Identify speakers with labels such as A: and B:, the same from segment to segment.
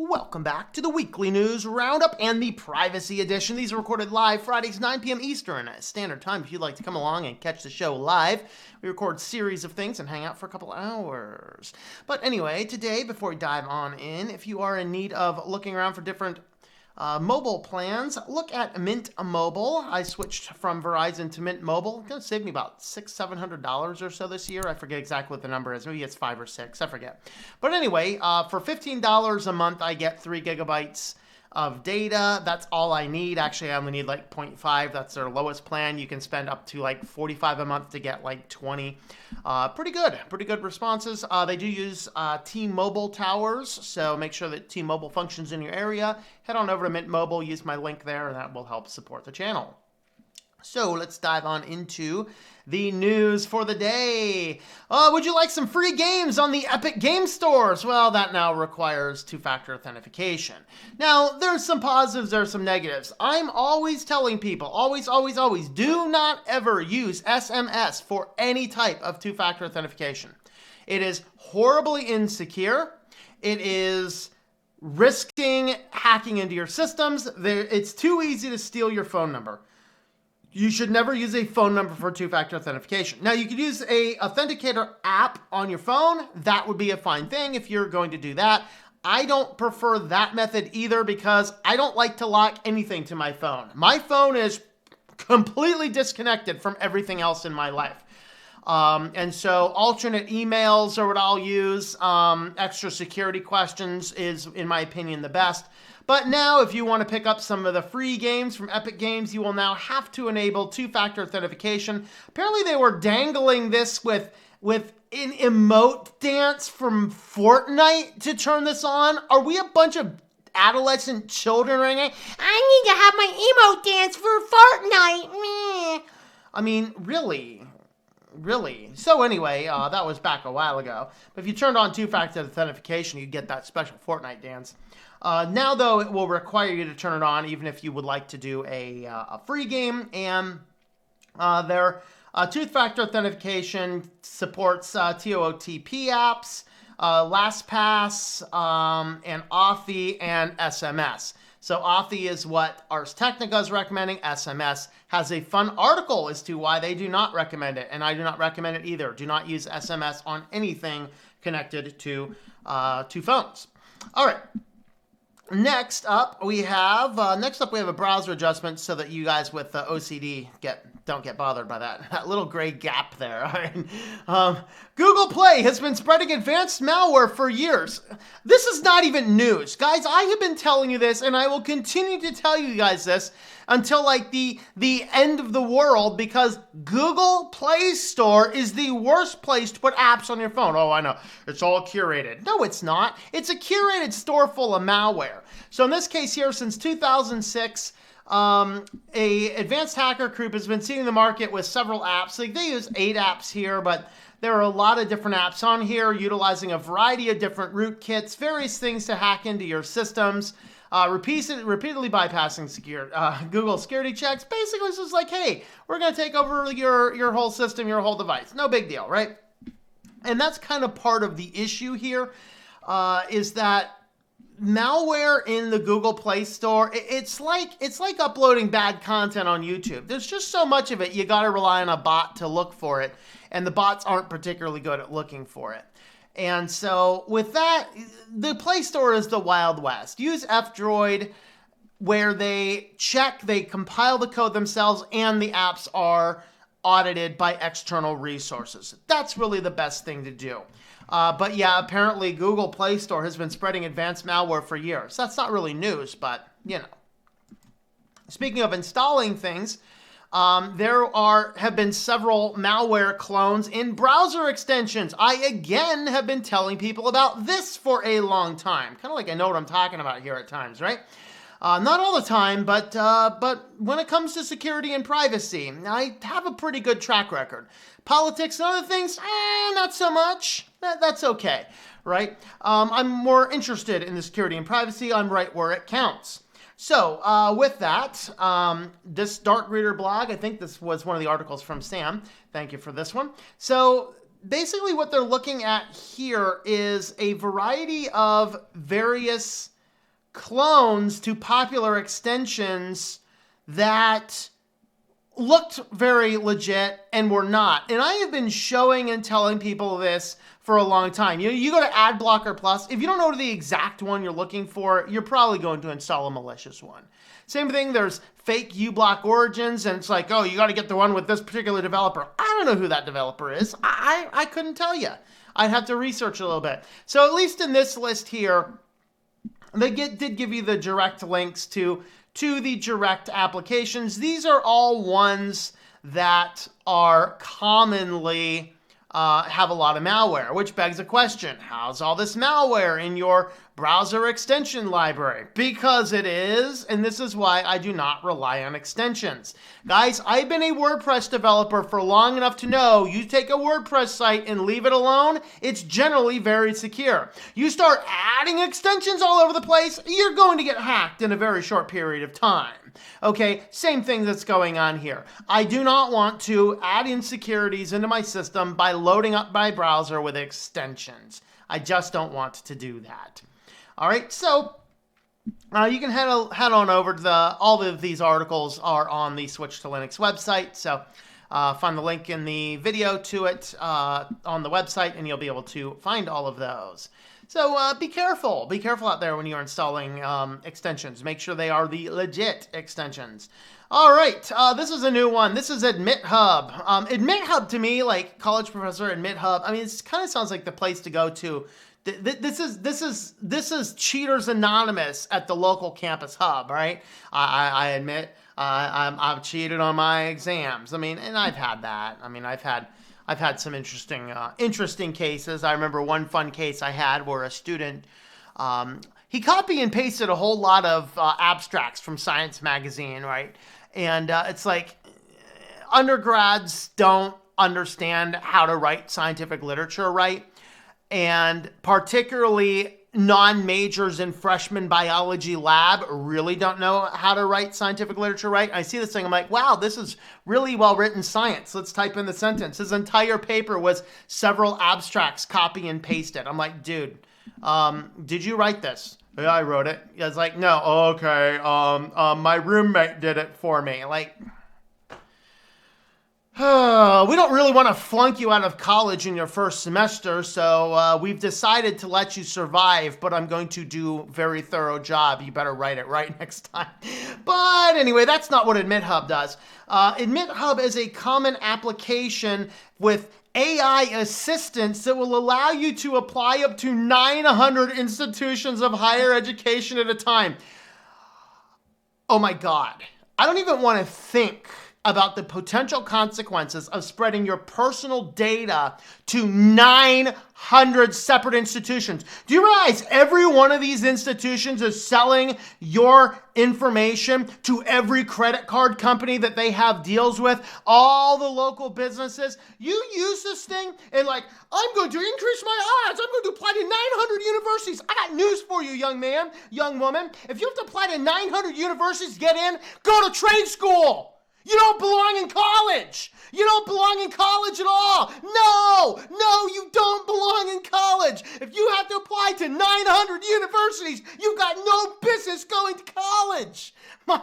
A: Welcome back to the Weekly News Roundup and the Privacy Edition. These are recorded live Fridays, 9 p.m. Eastern Standard Time. If you'd like to come along and catch the show live, we record a series of things and hang out for a couple hours. But anyway, today, before we dive on in, if you are in need of looking around for different mobile plans, look at Mint Mobile. I switched from Verizon to Mint Mobile. It's going to save me about $600-$700 or so this year. I forget exactly what the number is. Maybe it's 5 or 6. I forget. But anyway, for $15 a month, I get 3 gigabytes of data. That's all I need. Actually, I only need like 0.5. That's their lowest plan. You can spend up to like $45 a month to get like 20. Pretty good responses. They do use T-Mobile towers, so make sure that T-Mobile functions in your area. Head on over to Mint Mobile, use my link there, and that will help support the channel. So let's dive on into the news for the day. Would you like some free games on the Epic Game Stores? Well, that now requires two-factor authentication. Now, there's some positives, there's some negatives. I'm always telling people, always, do not ever use SMS for any type of two-factor authentication. It is horribly insecure. It is risking hacking into your systems. It's too easy to steal your phone number. You should never use a phone number for two-factor authentication. Now, you could use a authenticator app on your phone. That would be a fine thing if you're going to do that. I don't prefer that method either because I don't like to lock anything to my phone. My phone is completely disconnected from everything else in my life. And so alternate emails are what I'll use. Extra security questions is, in my opinion, the best. But now, if you want to pick up some of the free games from Epic Games, you will now have to enable two-factor authentication. Apparently, they were dangling this with an emote dance from Fortnite to turn this on. Are we a bunch of adolescent children right now? I need to have my emote dance for Fortnite. Meh. I mean, really? So anyway, that was back a while ago. But if you turned on two-factor authentication, you'd get that special Fortnite dance. Now, though, it will require you to turn it on, even if you would like to do a free game. And their two-factor authentication supports TOTP apps, LastPass, and Authy, and SMS. So Authy is what Ars Technica is recommending. SMS has a fun article as to why they do not recommend it, and I do not recommend it either. Do not use SMS on anything connected to phones. All right. Next up, we have a browser adjustment so that you guys with OCD don't get bothered by that little gray gap there. All right. Google Play has been spreading advanced malware for years. This is not even news. Guys, I have been telling you this, and I will continue to tell you guys this until like the end of the world, because Google Play Store is the worst place to put apps on your phone. Oh, I know. It's all curated. No, it's not. It's a curated store full of malware. So in this case here, since 2006, a advanced hacker group has been seeding the market with several apps. Like they use 8 apps here, but there are a lot of different apps on here utilizing a variety of different rootkits, various things to hack into your systems, repeatedly bypassing Google security checks. Basically, it's just like, hey, we're going to take over your whole system, your whole device. No big deal, right? And that's kind of part of the issue here, is that malware in the Google Play Store, it's like uploading bad content on YouTube. There's just so much of it, you got to rely on a bot to look for it, and the bots aren't particularly good at looking for it. And so with that, the Play Store is the Wild West. Use F-Droid, where they compile the code themselves, and the apps are audited by external resources. That's really the best thing to do. But yeah, apparently Google Play Store has been spreading advanced malware for years. That's not really news, but you know. Speaking of installing things, there have been several malware clones in browser extensions. I again have been telling people about this for a long time. Kind of like I know what I'm talking about here at times, right? Not all the time, but when it comes to security and privacy, I have a pretty good track record. Politics and other things, not so much. That's okay, right? I'm more interested in the security and privacy. I'm right where it counts. So with that, this Dark Reader blog, I think this was one of the articles from Sam. Thank you for this one. So basically what they're looking at here is a variety of various clones to popular extensions that looked very legit and were not. And I have been showing and telling people this for a long time. You go to AdBlocker Plus. If you don't know the exact one you're looking for, you're probably going to install a malicious one. Same thing, there's fake uBlock origins, and it's like, oh, you got to get the one with this particular developer. I don't know who that developer is. I couldn't tell you. I'd have to research a little bit. So at least in this list here, they did give you the direct links to the direct applications. These are all ones that are commonly have a lot of malware, which begs a question. How's all this malware in your browser extension library? Because it is, and this is why I do not rely on extensions. Guys, I've been a WordPress developer for long enough to know you take a WordPress site and leave it alone, it's generally very secure. You start adding extensions all over the place, you're going to get hacked in a very short period of time. Okay, same thing that's going on here. I do not want to add insecurities into my system by loading up my browser with extensions. I just don't want to do that. All right, so you can head on over to all of these articles are on the Switch to Linux website. So find the link in the video to it on the website, and you'll be able to find all of those. So be careful. Be careful out there when you're installing extensions. Make sure they are the legit extensions. All right, this is a new one. This is AdmitHub. AdmitHub, to me, like college professor AdmitHub, I mean, it kind of sounds like the place to go to. This is Cheaters Anonymous at the local campus hub, right? I admit I've cheated on my exams. I mean, and I've had that. I mean, I've had some interesting cases. I remember one fun case I had where a student, he copy and pasted a whole lot of abstracts from Science magazine, right? And it's like undergrads don't understand how to write scientific literature right. And particularly non-majors in freshman biology lab really don't know how to write scientific literature right. I see this thing, I'm like, wow, this is really well-written science. Let's type in the sentence. His entire paper was several abstracts, copy and pasted. I'm like, dude, did you write this? Yeah, I wrote it. I was like, no, okay, my roommate did it for me. Like, we don't really want to flunk you out of college in your first semester, so we've decided to let you survive, but I'm going to do a very thorough job. You better write it right next time. But anyway, that's not what AdmitHub does. AdmitHub is a common application with AI assistance that will allow you to apply up to 900 institutions of higher education at a time. Oh my God. I don't even want to think about the potential consequences of spreading your personal data to 900 separate institutions. Do you realize every one of these institutions is selling your information to every credit card company that they have deals with, all the local businesses? You use this thing and like, I'm going to increase my odds. I'm going to apply to 900 universities. I got news for you, young man, young woman. If you have to apply to 900 universities to get in, go to trade school. You don't belong in college. You don't belong in college at all. No, you don't belong in college. If you have to apply to 900 universities, you've got no business going to college. My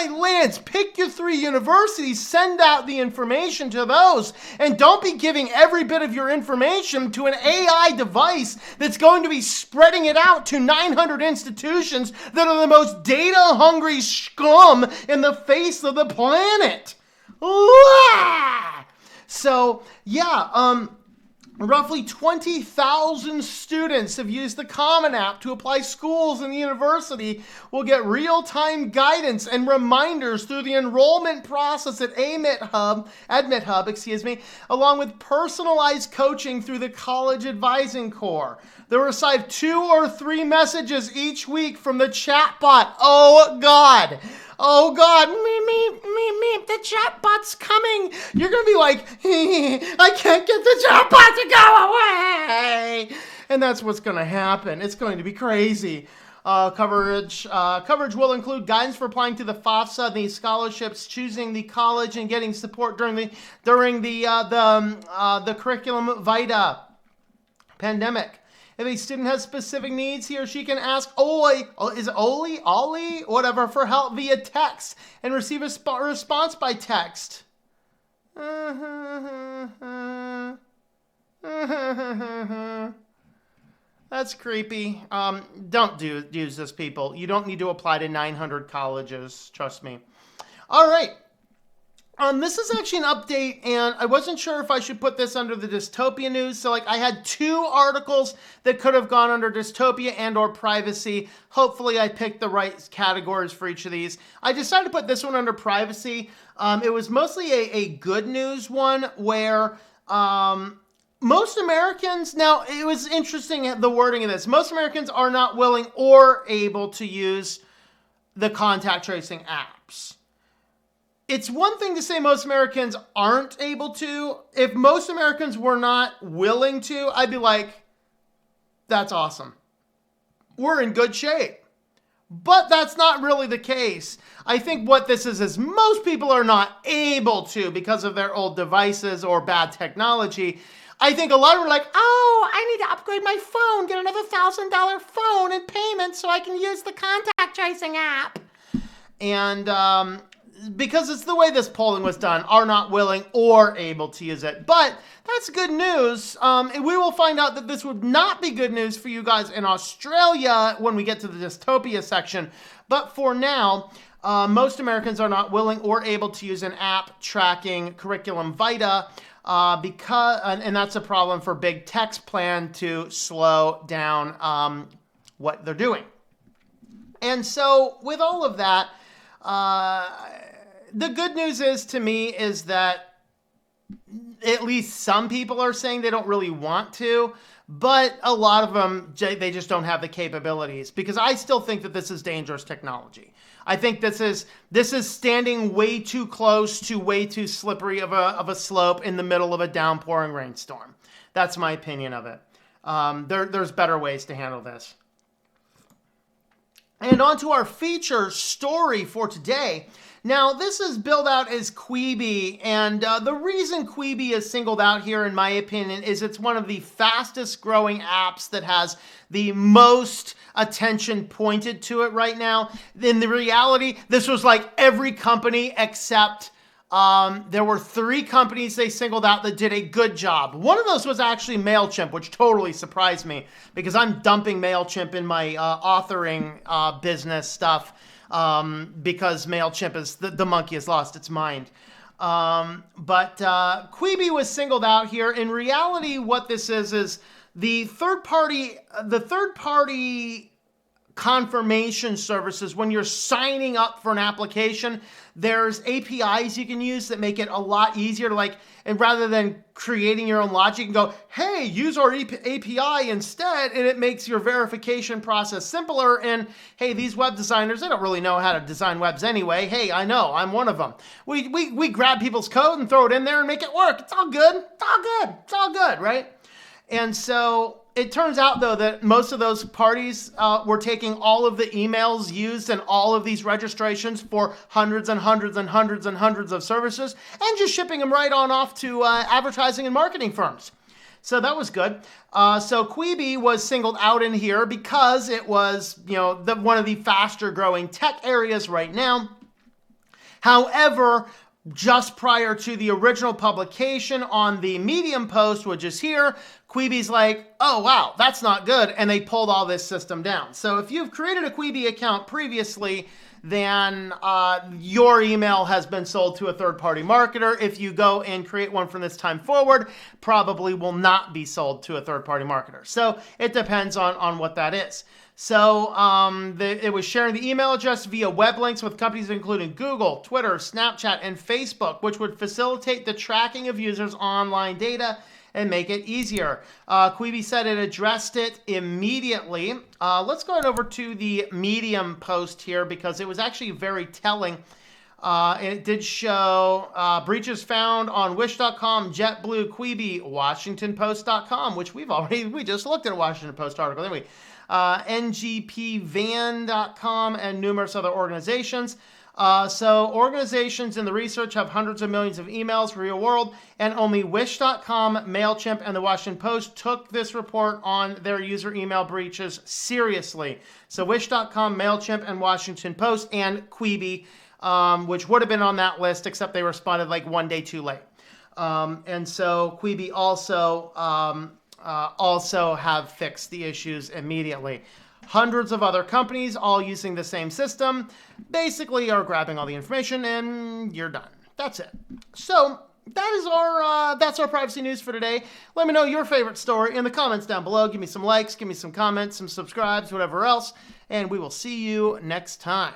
A: lands, pick your 3 universities, send out the information to those, and don't be giving every bit of your information to an AI device that's going to be spreading it out to 900 institutions that are the most data-hungry scum in the face of the planet. So, yeah, roughly 20,000 students have used the Common App to apply. Schools and the university will get real-time guidance and reminders through the enrollment process at AdmitHub, along with personalized coaching through the College Advising Corps. They'll receive 2 or 3 messages each week from the chatbot. Oh, God. Oh, God, the chatbot's coming. You're going to be like, I can't get the chatbot to go away. And that's what's going to happen. It's going to be crazy. Coverage will include guidance for applying to the FAFSA, the scholarships, choosing the college, and getting support during the curriculum vitae pandemic. If a student has specific needs, he or she can ask Ollie, whatever, for help via text and receive a response by text. That's creepy. Don't use this, people. You don't need to apply to 900 colleges. Trust me. All right. This is actually an update, and I wasn't sure if I should put this under the dystopia news. So, I had 2 articles that could have gone under dystopia and or privacy. Hopefully, I picked the right categories for each of these. I decided to put this one under privacy. It was mostly a good news one where most Americans, now it was interesting the wording of this, most Americans are not willing or able to use the contact tracing apps. It's one thing to say most Americans aren't able to. If most Americans were not willing to, I'd be like, that's awesome. We're in good shape. But that's not really the case. I think what this is most people are not able to because of their old devices or bad technology. I think a lot of them are like, oh, I need to upgrade my phone, get another $1,000 phone in payment so I can use the contact tracing app. And because it's the way this polling was done, are not willing or able to use it. But that's good news. And we will find out that this would not be good news for you guys in Australia when we get to the dystopia section. But for now, most Americans are not willing or able to use an app tracking Curriculum Vitae and that's a problem for big tech's plan to slow down what they're doing. And so with all of that, the good news is that at least some people are saying they don't really want to, but a lot of them, they just don't have the capabilities, because I still think that this is dangerous technology. I think this is standing way too close to way too slippery of a slope in the middle of a downpouring rainstorm. That's my opinion of it. There's better ways to handle this. And on to our feature story for today. Now, this is billed out as Quibi, and the reason Quibi is singled out here, in my opinion, is it's one of the fastest growing apps that has the most attention pointed to it right now. In the reality, this was like every company except there were 3 companies they singled out that did a good job. One of those was actually MailChimp, which totally surprised me because I'm dumping MailChimp in my authoring business stuff. Because MailChimp is the monkey has lost its mind. But Quibi was singled out here. In reality, what this is the third party confirmation services. When you're signing up for an application, there's APIs you can use that make it a lot easier to and rather than creating your own logic, you can go, hey, use our API instead, and it makes your verification process simpler. And hey, these web designers, they don't really know how to design webs anyway. Hey, I know, I'm one of them. We grab people's code and throw it in there and make it work. It's all good. It's all good, right? And so it turns out, though, that most of those parties were taking all of the emails used in all of these registrations for hundreds and hundreds and hundreds and hundreds of services and just shipping them right on off to advertising and marketing firms. So that was good. So Quibi was singled out in here because it was, one of the faster growing tech areas right now. However, just prior to the original publication on the Medium post, which is here, Quibi's like, oh, wow, that's not good. And they pulled all this system down. So if you've created a Quibi account previously, then your email has been sold to a third-party marketer. If you go and create one from this time forward, probably will not be sold to a third-party marketer. So it depends on what that is. So it was sharing the email address via web links with companies including Google, Twitter, Snapchat, and Facebook, which would facilitate the tracking of users' online data and make it easier. Quibi said it addressed it immediately. Let's go over to the Medium post here because it was actually very telling. It did show breaches found on Wish.com, JetBlue, Quibi, WashingtonPost.com, which we just looked at a Washington Post article, didn't we? NGPVan.com and numerous other organizations. So organizations in the research have hundreds of millions of emails real world, and only Wish.com, MailChimp, and the Washington Post took this report on their user email breaches seriously. So Wish.com, MailChimp, and Washington Post, and Quibi, which would have been on that list, except they responded like one day too late. And so Quibi also have fixed the issues immediately. Hundreds of other companies, all using the same system, basically are grabbing all the information, and you're done. That's it. So that's our privacy news for today. Let me know your favorite story in the comments down below. Give me some likes, give me some comments, some subscribes, whatever else, and we will see you next time.